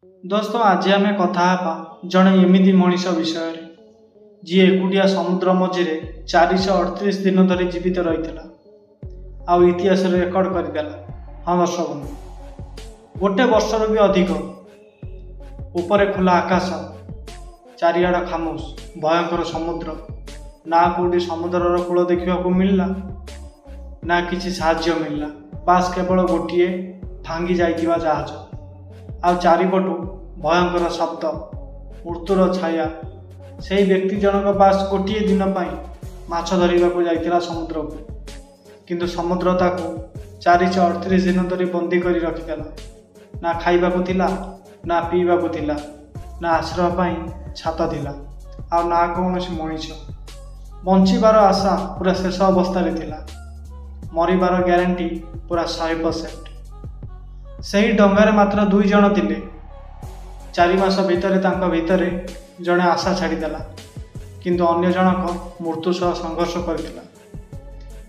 दोस्तों आज आम कथा जड़े एमती मनीष विषय जी एकुटिया समुद्र मझिरे 438 दिन धरी जीवित रही आउ इतिहास रेकर्ड करदेला। हाँ दर्शक बंधु, गोटे वर्षर भी अधिक उपरे खुला आकाश, चारिआड खामोश भयंकर समुद्र, ना कौटी समुद्रर कूल देखा मिलला ना किसी साहाय्य मिलला। बास केवल गोटे भांगी जाइथिबा जहाज आ चारिपटू भयंकर शब्द, मृत्युर छाया। से व्यक्ति जनक बास गोटे दिन माछ धरवाक जाइथिला समुद्र को, किंतु समुद्र ताकू 438 दिन धरी बंदी करी रखिदेला। ना खाइबाकू थिला, ना पीबाकू थिला, ना आश्रय पाई छात थिला, आ ना कौनसी मनीष। बंचिबार आशा पूरा शेष अवस्था थिला, मरिबार ग्यारंटी पूरा 100%। सही डंगारे मात्र 2 जण थिले। 4 मास भितर तांको भितरे जड़े आशा छाड़ीदेला, किंतु अन्य जनक मृत्यु सह संघर्ष करथिला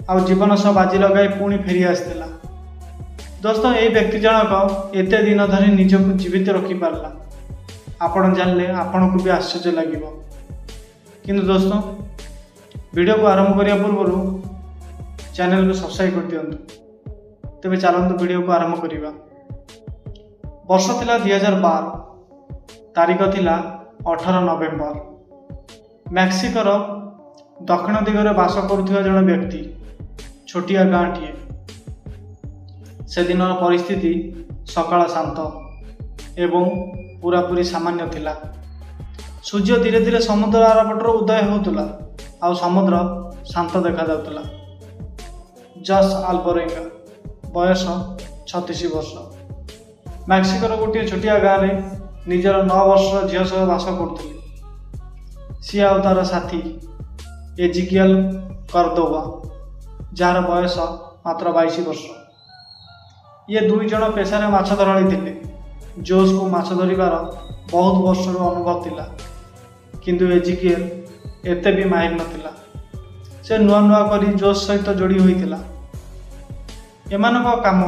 आ जीवन सह बाजी लगाई पुणी फेरी आसथिला। दोस्तों ये व्यक्ति जनक एते दिन धरी निजको जीवित रखी पारला। आपण जानले आपण को भी आश्चर्य लागिबो। किंतु दोस्तों वीडियो को आरंभ करिया पूर्व चैनल को सब्सक्राइब कर दियंतु। तेबे चलंतु वीडियो को आरंभ करिबा। वर्ष थिला 2012, तारीख थिला 18 नवेम्बर। मैक्सिकोर दक्षिण दिगरे बास करुथिबा जण व्यक्ति छोटिया गाँटीए। से दिन परिस्थिति सकाळ शांत एवं पूरापूरी सामान्य थिला। सूर्य धीरे धीरे समुद्र आरपटर उदय होतुला आ समुद्र शांत देखा जाउतुला। जस आल्बरेंगा, बयस 36 वर्ष। मैक्सिकोर गोटे छोटिया गाँव में निजर 9 वर्षर झील सह बास करुले। सी आ तार साथी एजिकियल कर्दोवा, जार बयस मात्र 22 वर्ष। ये 2 जण पेशारे माछ धराली थिले। जोश को माछ धरिबार बहुत वर्षर अनुभव थिला, किंतु एजिकियल एते भी माहिर नथिला। से नुआ नुआ करी जोश सहित जोड़ी होइथिला। एमानक काम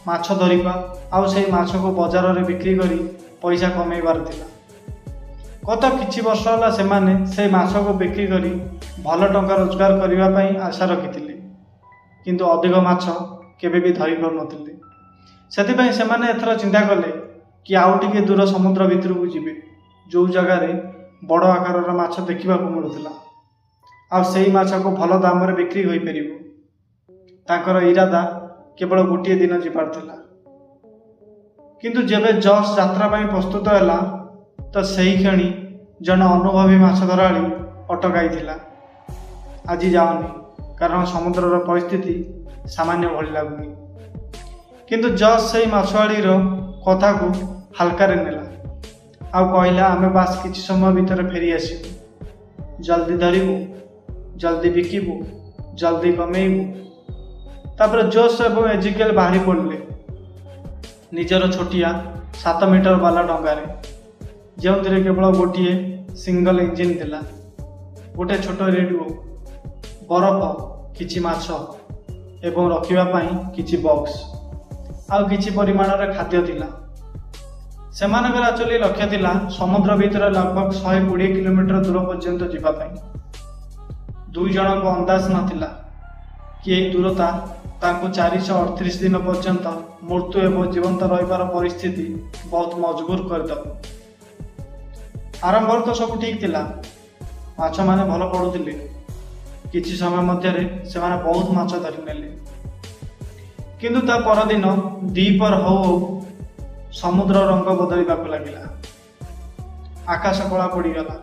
माछ धरिबा आउ से माछ को बाजार रे बिक्री करी पैसा कमेबार थिला। गत किछि वर्ष होला सेमाने से माछ को बिक्री करी भल टंका रोजगार करिबा पई आशा रखिथिले, किंतु अधिक माछ केबे भी धरि पार नथिले। सेति पई सेमाने एथरा चिंता कले कि आउ टिके दूर समुद्र भितर को जिबे, जो जगह रे बड़ आकार माछ देखिबा को मिलुथिला आ सेही माछ को भल दाम रे बिक्री होई परिबो। तांकर इरादा केवल गोटे दिन जीवार थिला, किंतु जेबे जस यात्रा पाई प्रस्तुत हैला तो सही क्षणी जन अनुभवी माछ धराली अटकाई थिला। आज जाओनी कारण समुद्रर परिस्थिति सामान्य भली लागुनी। किंतु जस सही माछवाड़ी कथा को हल्का रे नेला आ कहला आमे बास किछि समय भीतर फेरी आसीबु, जल्दी धरिबु, जल्दी बिकिबु, जल्दी कमेइबु। तापर जोश एवं एजिकियल बाहरी पड़े निजर छोटिया 7 मीटर वाला डंगारे, जो केवल गोटे सिंगल इंजिन थिला, गोटे छोट रेडियो, बरफ, किछि माछ एवं रखिबा पाई किछि बॉक्स आउ किछि परिमाण रे खाद्य थिला। सेमानकर एक्चुअली लक्ष्य थिला समुद्र भीतर लगभग 120 किलोमीटर दूर पर्यंत जीवा पाई। 2 जण को अंदाज नथिला कि यही दूरता तांको 438 दिन पर्यंत मृत्यु एवं जीवंत रहिबार परिस्थिति बहुत मजबूर करदेव। आरंभ तो सब ठीक थिला, माछ माने भल पड़ुथिले। किछि समय मध्य से माने बहुत माछ धरि नेले, किंतु ता परदिन दीपर हो समुद्र रंग बदलिबा को लागिला। आकाश कला पड़ीगला,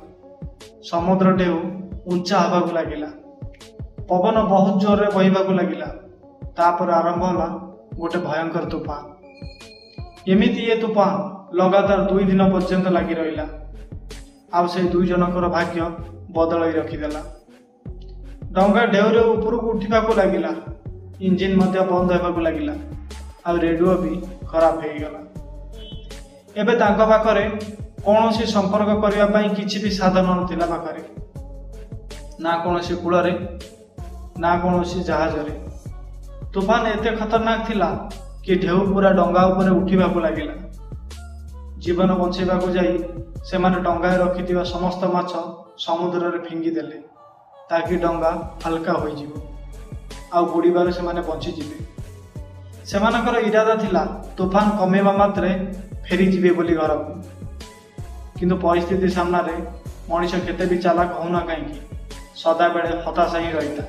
समुद्र ढेउ उंचा हवा को लागिला, पवन बहुत जोर रे बहिबा को लागिला। तापर आरंभ होला गोटे भयंकर तूफान। एमिति ये तूफान लगातार 2 दिन पर्यंत लगी रहिला आ से 2 जनकर भाग्य बदलाई रखिदेला। डंगा ढेउरे ऊपर को उठा को लगिला, इंजिन मध्य बंद होगा लगिला आ रेडियो भी खराब हो गला। एबे तांको पाखरे कौनसी संपर्क करबा पई किछि भी साधन नथिला पाखरे, ना कौनसी कूल रे ना कौनसी जहाज रे। तूफान एते खतरनाक थिला कि ढेउ पूरा डंगा ऊपर उठा को लगिला। जीवन बचाइवाक जाई सेमाने डंगाए रखिथिबा समस्त माछ समुद्र रे फिंगी देले ताकि डंगा हल्का हो आउ बुड़ीबार से बंची जीवे। सेमानकर इरादा थिला तूफान कमेवा मात्रे फेरी जीवे बोली घर को, किंतु परिस्थिति सामने मनीष केते भी चालाक होना कहीं सदा बेले हताशा ही रही था।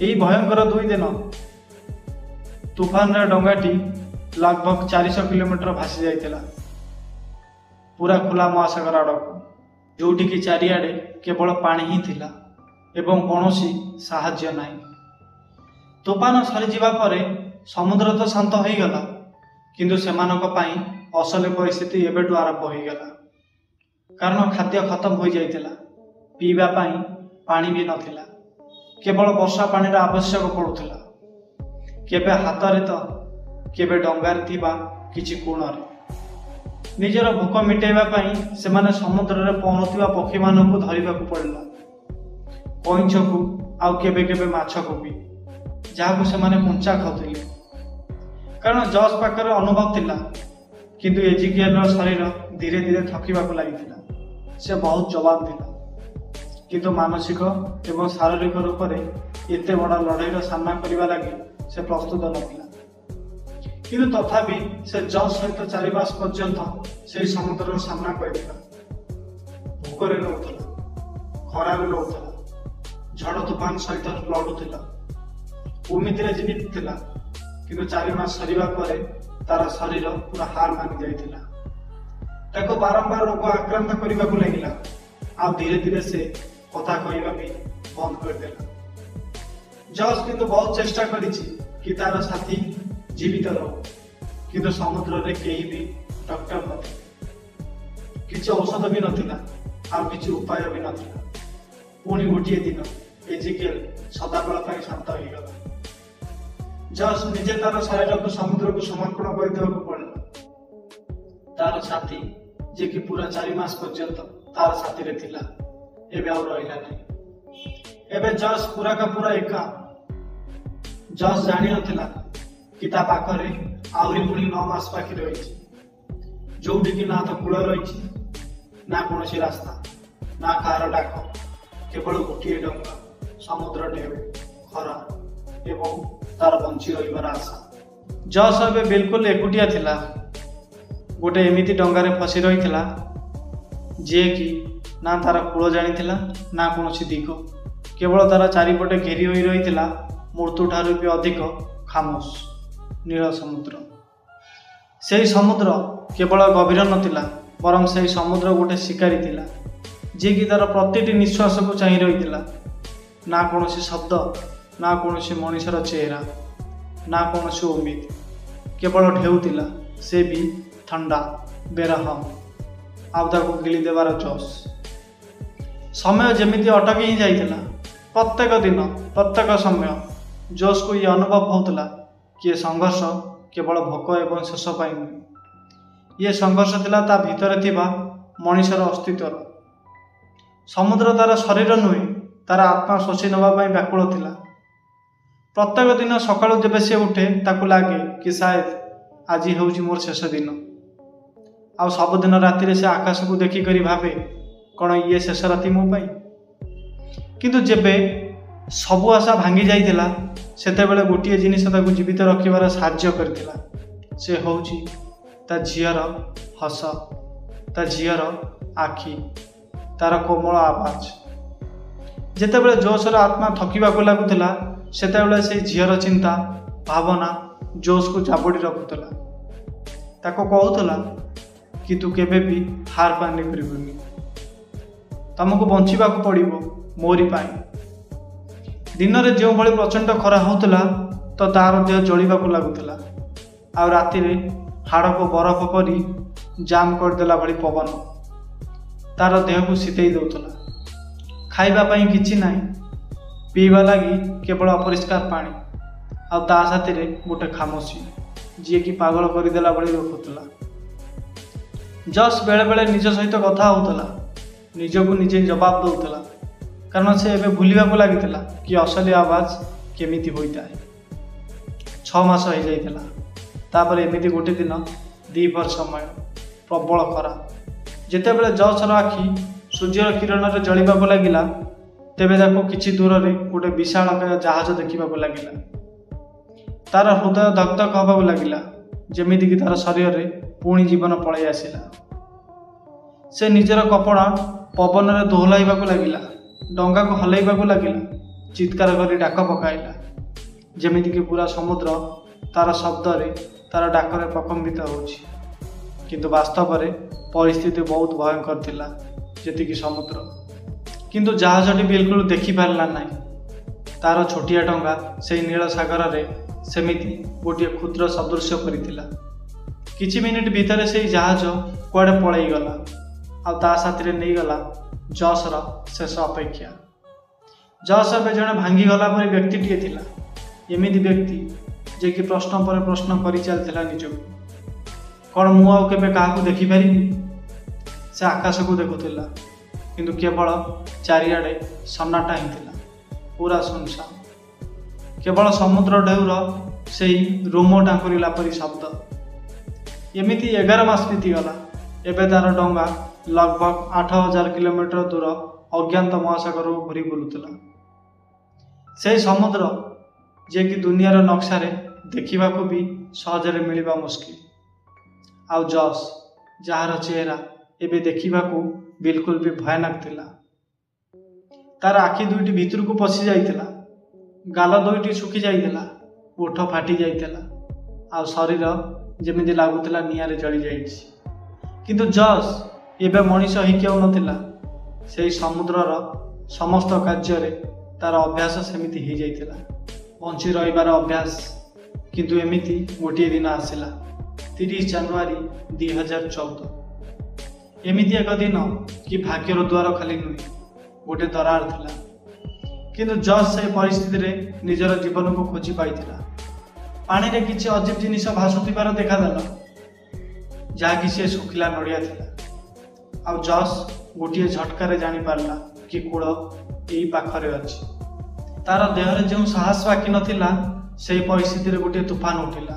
यही भयंकर 2 दिन तूफान डंगाटी लगभग 400 किलोमीटर भासी जाइतिला पूरा खुला महासागर आड़क, जोटी की चारिआडे केवल पानी ही थिला एवं कौनसी साहाय्य नहीं। तूफान सरीजिबा परे समुद्र तो शांत हो गला, किंतु सेमानक पई असल परिस्थिति एबेटू आरंभ हो गला, कारण खाद्य खत्म हो जाइतिला, पीवा पाई पानी भी नथिला, केवल वर्षा पानी आवश्यक पड़ुथिला, केबे हाथ तो केबे डंगार थिबा किछि कोणरे। निजर भोक मिटाइबा पाई सेमाने समुद्र रे पहुँचुवा पक्षी मानकु धरिबाकु पड़िला, कइंछ को आउ केबे केबे माछ को भी, जहाकु सेमाने कंचा खाउथिले, कारण जज पाखरे अनुभव थिला, किंतु एजिकिएल शरीर धीरे धीरे थकिबाकु लागिथिला। से बहुत जवाब थिला, किंतु मानसिक एवं शारीरिक रूप से एते बड़ा लड़ाईर सामना करने लगी से प्रस्तुत नथिला, किंतु तथापि से जज सहित 4 मास पर्यंत से समुद्र सामना करथिला। भोकरे रहउथिला, खरारे रहउथिला, झड़ तूफान सहित लड़ुथिला, उम्मीद जीवित थिला, किंतु 4 मास सरीबा परे तार शरीर पूरा हार मानि जाइथिला। ताको बारंबार रोग आक्रांत करने को लगिला, आ धीरे धीरे से कथा कहवा भी बंद कर देला। जज किंतु बहुत चेष्टा करिछि कि तार साथी जीवित रहो, किंतु समुद्र रे केही भी डॉक्टर नथिले, किछि औषध भी नथिला, आ किछि उपाय भी नथिला। पुणी गोटे दिन एजिकिएल सदाबेला ପାଇଁ शांत हो गला। जज निजे तार शरीर को समुद्र को समर्पण कर देବାକୁ पड़ला। तार साथी जे कि पूरा 4 मास पर्यंत तार साथी रे थिला, एबे आउ रहिला नहीं। एबे जज पूरा का पूरा एका। जज जानि नथिला कि ता पाखरे आउरी पुणी 9 मास बाकी रही, जोटी कि ना तो कूल रही ना कौन रास्ता ना कार डाक, केवल गोटे डंगा, समुद्र ढेउ, खरा एवं तार बंची रहिबार आशा। जज एबे बिल्कुल एकुटिया थिला, गोटे एमिति डंगारे फसी रही जे कि ना तार कूल जानिथिला ना कौन दिग, केवल तार चारिपटे घेरी होई रही मृत्यु ठारू भी अधिक खामोश नील समुद्र। से समुद्र केवल गभीर नथिला, बरं से समुद्र गोटे शिकारी थिला, जे कि तार प्रतिटी निश्वास को चाहि रही, ना कौन शब्द ना कौन मनुष्यर चेहरा ना कौन उम्मीद, केवल ढेउथिला, से भी ठंडा बेरहम आउ गिली देवार जोश। समय जमिति अटकी ही जाइथिला, प्रत्येक दिन प्रत्येक समय जोश को ये अनुभव होता कि संघर्ष केवल भोक एवं शेष पाई नुहे, ये संघर्ष थिला ता भितर थिबा मनुष्यर अस्तित्वर। समुद्र तार शरीर नुहे, तार आत्मा शोषी नवा पाई व्याकुल थिला। प्रत्येक दिन सकाळु जेबे से उठे ताकू लागे कि शायद आज होउची मोर शेष दिन, आ सबुदिन राति से आकाश को देखिक भावे कौन ये शेष राति मो पाई। किंतु जेबे सबु आशा भांगी जाइतिला, सेतेबेले गोटे जिनिस ताकू जीवित रखिबार साहाय्य करथिला, से होउची ता झियर हस, ता झियर आखि, तार कोमल आवाज। जेतेबेले जोशर आत्मा थकिबाकू लागुथिला, सेतेबेले से झियर चिंता भावना जोश को जाबड़ी रखुथिला, ताको कहूथिला कि तू केबे भी हार पानी करिबुनी, तुमको बंचिबाकू पड़िबो मोरी पाई। दिन में जो भाई प्रचंड खरा होता तो तार देह जलिबाकू लागुथिला, आ राति हाड़ को बरफ करी जाम करदेला भली पवन तार देह को शीतई दौला। खाइबा पाई किछि नाही, पीवा लगी केवल अपरिष्कार पानी, आ ता साथी रे गोटे खामोशी जी कि पागल करदेला भली रखुला। जस बेले बेले निज सहित कथा होता, निजको निजे जवाब दौला, कारण से एबे भूलिबाकू लागिथिला कि असली आवाज केमिति होता है। 6 मास हो जाइथिला, तापर एमिति गोटे दिन 2 समय प्रबल खरा। जेतेबेले जॉसर आखि सूर्यर किरण रे जलिबाको लागिला तेबे ताको किछि दूर रे गोटे विशालकाय जहाज देखिबाको लागिला। तार हृदय धक धक हबाको लागिला जेमिति कि तार शरीर रे पुणी जीवन पळै आसिला। से निजर कपड़ा पवन रे दोहलाइबाको लागिला, डंगा को हलैबाको लागिला, चित्कार करी डाक पकाइला जेमिति कि पूरा समुद्र तार शब्द रे तार डाकरे प्रकम्पित होछि। किंतु वास्तव रे परिस्थिति बहुत भयंकर थिला जेति कि समुद्र। किंतु जहाजटी बिल्कुल देखि पारला नाही। तार छोटिया डंगा से नील सागर रे सेमिति गोटे क्षुद्र सदृश्य करिथिला। किछि मिनिट भितर से जहाज कुआडे पळै गला आ ता साथी रे नै गला जॉसर शेष अपेक्षा। जॉस एबे जणे भांगी गला परि व्यक्तिटिए थिला, एमिति व्यक्ति जे कि प्रश्न पर प्रश्न करि चलथिला निजको। कौन मु आउ केबे काहाकू देखि पारिबि? से आकाश को देखुथिला किंतु केवल चारिआडे सन्नाटा ही थिला, पूरा सुनसान। केवल समुद्र ढेउर सेई रोम टांकुरिला परि शब्द। एमिति 11 मास बीतीगला। एबे तार डंगा लगभग 8000 किलोमीटर दूर अज्ञात महासागर घूरी बुलुथिला। से समुद्र जे कि दुनियार नक्शारे देखिबाको भी सहजरे मिलिबा मुश्किल। आउ जॉस जार चेहरा एबे देखिबाको बिल्कुल भी भयानक थिला। तार आखि दुईटी भितर को पशि जाइथिला, गाल दुईटी सुखी जाइथिला, ओठ फाटी जाइथिला, आउ शरीर जेमिति लागुथिला नियारे जळि जाइछि। किंतु जॉस एबे मनीष ही केउ नथिला। सेई समुद्रर समस्त कार्य रे तार अभ्यास सेमिति ही जाइथिला, बंची रहिबार अभ्यास। किंतु एमिति गोटे दिन आसिला 30 जनवरी 2014। एमिति एक दिन कि भाग्यर द्वार खाली नुहे, गोटे दरार थिला। किंतु जॉस से परिस्थिति रे निजर जीवन को खोजी पाइथिला। पानी रे किछि अजीब जिनिस भासुथिबार देखादेला, जहाँकि से सुखिला नड़िया थिला। आउ जॉस गोटे झटकार जानी पारला कि कूल एई पाखरे अछि। तार देहरे जो साहस बाकी नथिला से परिस्थिति रे गोटे तूफान उठिला।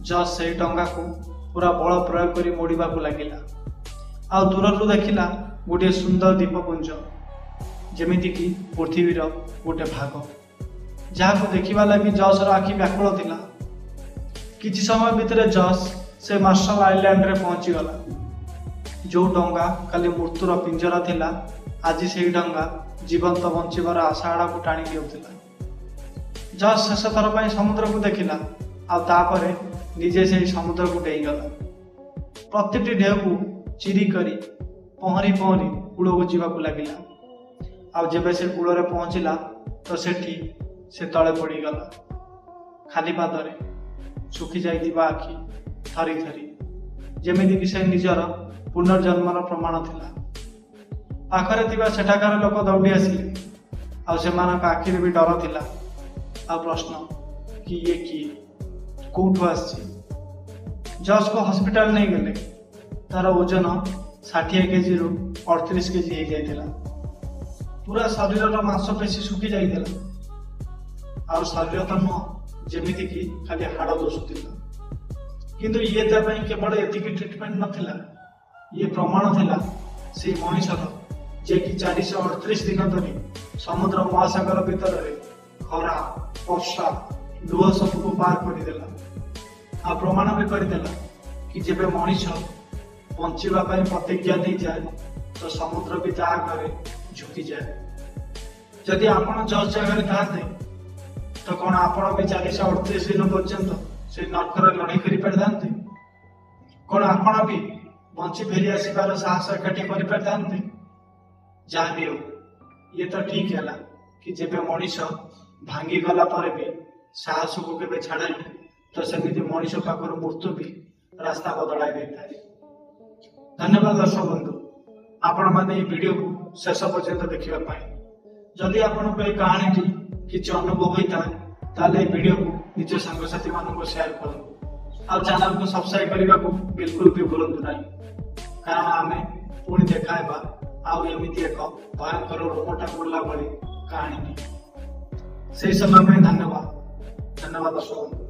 जॉस से डंगा को पूरा बल प्रयोग करी मोड़ीबाकू लागिला। आउ दूररू देखिला गोटे सुंदर द्वीपपुंज जेमिति कि पृथ्वीर गोटे भाग, जहाँ को देखिबा लागि जॉसर आखि व्याकुल थिला। किछि समय भितर जॉस से मार्शल आइलैंड रे पहुंची गला। जो डंगा काली मृत्युर पिंजरा थिला, आज से डंगा जीवंत बंचिबार आशा आड़ा को टाणी देउथिला। जॉस शेष थर पई समुद्र को देखिला, आ तापरे निजे से समुद्र को डेई गला। प्रतिटी ढेउ को चिरी करी पहरी पहरी कूल को जीवाकू लागिला। आ जेबे से कूल रे पहुंचिला तो सेठी से तले पड़ी गला। खाली पादरे सुखी जाइतिबा आखि थरी थरी जेमिति कि से निजर पुनर्जन्मर प्रमाण थिला। पाखरे थिबा सेठाकार लोक दौड़ी आसिले, आ सेमानक आखिरे भी डर थिला। आ प्रश्न कि ये किए, कोठू आसी? जॉस को हॉस्पिटल नहीं गले। तार ओजन 60 केजी रु 38 केजी हो जाइथिला। पूरा शरीर मांसपेशी सुखी जाइथिला। आ शरीर तो नुह जेमिति कि खाली हाड़ दोषुथिला। किंतु ये केवल एतिकी ट्रिटमेंट नथिला, ये प्रमाण थिला से मनीषर जे कि 438 दिन धरी समुद्र महासागर भितर रे खरा वर्षा लुह सबको पार करदेला। आ प्रमाण भी करदेला कि जेबे मनीष बंचिबा पई प्रतिज्ञा दे जाए तो समुद्र भी ता आगे झुकी जाए। जदि आपण जज जगह थाते तो कौन आपण भी 438 दिन पर्यंत से नरकर लड़ाई करि पारथांते? कौन आपण भी बंची फेरी आसबार साहस एकाठी कर पारथांते? जहाँ भी हो, ये तो ठीक है कि जेबे मनीष भांगी गला पर भी साहस को केबे छाड़ेनि, तो सेमिति मनीष पाखर मृत्यु भी रास्ता बदलाई देता है। धन्यवाद दर्शक बंधु, आपण माने ये वीडियो को शेष पर्यंत देखिबा पाई। जदि आपण को कहानी किसी अनुभव होता है ताले वीडियो को निज सांगसाथी मानक शेयर करूँ। आ चैनल को सब्सक्राइब करने को बिल्कुल भी भूलु ना, कारण आम पुणी देखा आमती एक भयंकर रोमटा बुला भली कहानी। से समय धन्यवाद। धन्यवाद दर्शक।